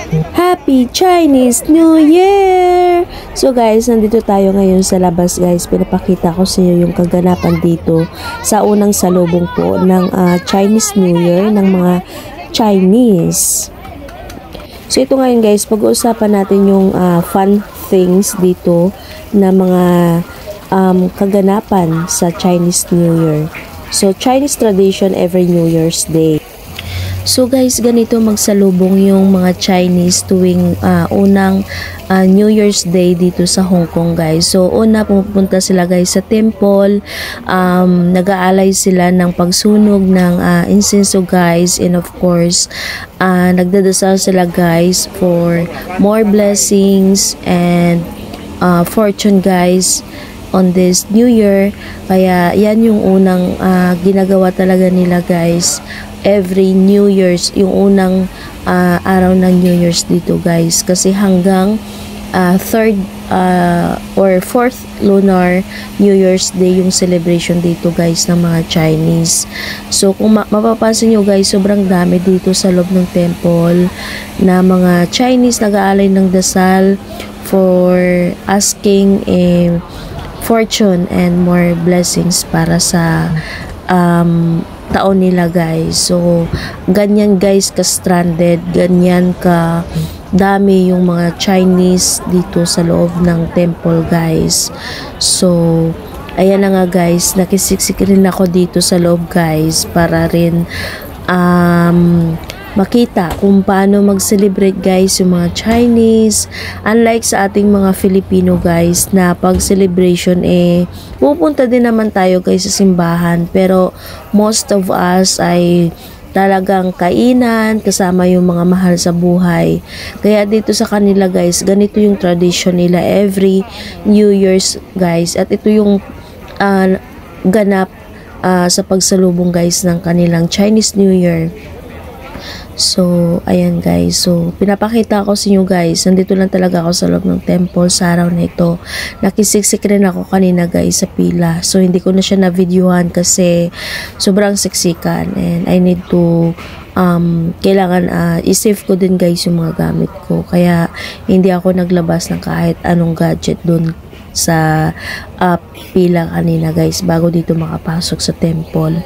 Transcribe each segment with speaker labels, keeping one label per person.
Speaker 1: Happy Chinese New Year! So guys, nandito tayo ngayon sa labas guys. Pinapakita ko sa inyo yung kaganapan dito sa unang salubong po ng Chinese New Year ng mga Chinese. So ito ngayon guys, pag-uusapan natin yung fun things dito na mga kaganapan sa Chinese New Year. So Chinese tradition every New Year's Day. So guys, ganito magsalubong yung mga Chinese tuwing unang New Year's Day dito sa Hong Kong guys. So una pupunta sila guys sa temple, nag-aalay sila ng pagsunog ng incense guys, and of course nagdadasal sila guys for more blessings and fortune guys on this New Year. Kaya yan yung unang ginagawa talaga nila guys every New Year's, yung unang araw ng New Year's dito guys, kasi hanggang 3rd or 4th lunar New Year's Day yung celebration dito guys ng mga Chinese. So kung mapapansin nyo guys, sobrang dami dito sa loob ng temple na mga Chinese nag-aalay ng dasal for asking fortune and more blessings para sa taon nila guys. So ganyan guys ka stranded, ganyan ka dami yung mga Chinese dito sa loob ng temple guys. So ayan na nga guys, nakisiksik rin ako dito sa loob guys para rin makita kung paano mag-celebrate guys yung mga Chinese. Unlike sa ating mga Filipino guys na pag celebration pupunta din naman tayo guys sa simbahan, pero most of us ay talagang kainan kasama yung mga mahal sa buhay. Kaya dito sa kanila guys, ganito yung tradition nila every New Year's guys, at ito yung ganap sa pagsalubong guys ng kanilang Chinese New Year. So, ayan guys. So, pinapakita ko sa inyo guys. Nandito lang talaga ako sa loob ng temple sa araw na ito. Nakisiksik rin ako kanina guys sa pila. So, hindi ko na siya na-videohan kasi sobrang siksikan. And I need to, kailangan i-save ko din guys yung mga gamit ko. Kaya, hindi ako naglabas ng kahit anong gadget dun sa pila kanina guys bago dito makapasok sa temple.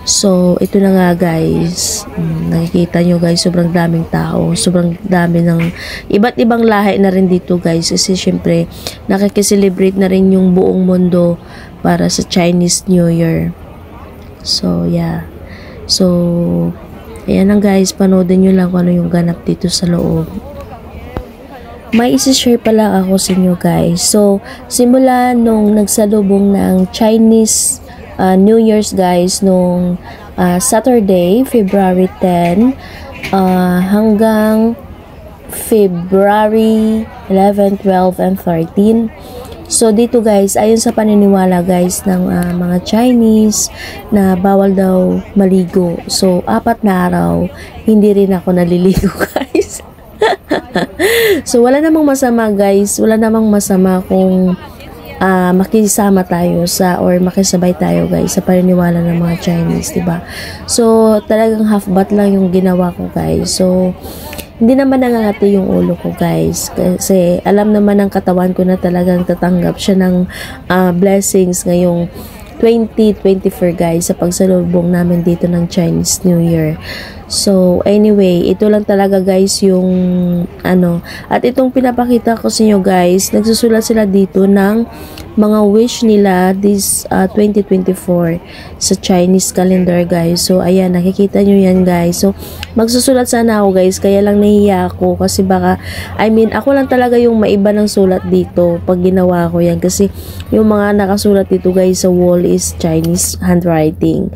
Speaker 1: So, ito na nga guys, nakikita nyo guys, sobrang daming tao, sobrang dami ng iba't ibang lahi na rin dito guys, kasi syempre nakikiselebrate na rin yung buong mundo para sa Chinese New Year. So, yeah. So, ayan lang guys, panoodin nyo lang kung ano yung ganap dito sa loob. May isi-share pala ako sa inyo guys. So, simula nung nagsalubong ng Chinese New Year's guys nung Saturday, February 10 hanggang February 11, 12, and 13. So dito guys, ayon sa paniniwala guys ng mga Chinese na bawal daw maligo. So 4 na araw hindi rin ako naliligo guys. So wala namang masama guys, wala namang masama kung makisama tayo sa or makisabay tayo guys sa paniniwala ng mga Chinese, diba? So talagang half bath lang yung ginawa ko guys. So hindi naman nangangati yung ulo ko guys, kasi alam naman ng katawan ko na talagang tatanggap siya ng blessings ngayong 2024 guys sa pagsalubong namin dito ng Chinese New Year. So anyway, ito lang talaga guys yung at itong pinapakita ko sa inyo guys, nagsusulat sila dito ng mga wish nila this 2024 sa Chinese calendar guys. So ayan, nakikita nyo yan guys. So magsusulat sana ako guys, kaya lang nahiya ako kasi baka ako lang talaga yung maiba ng sulat dito pag ginawa ko yan, kasi yung mga nakasulat dito guys sa wall is Chinese handwriting.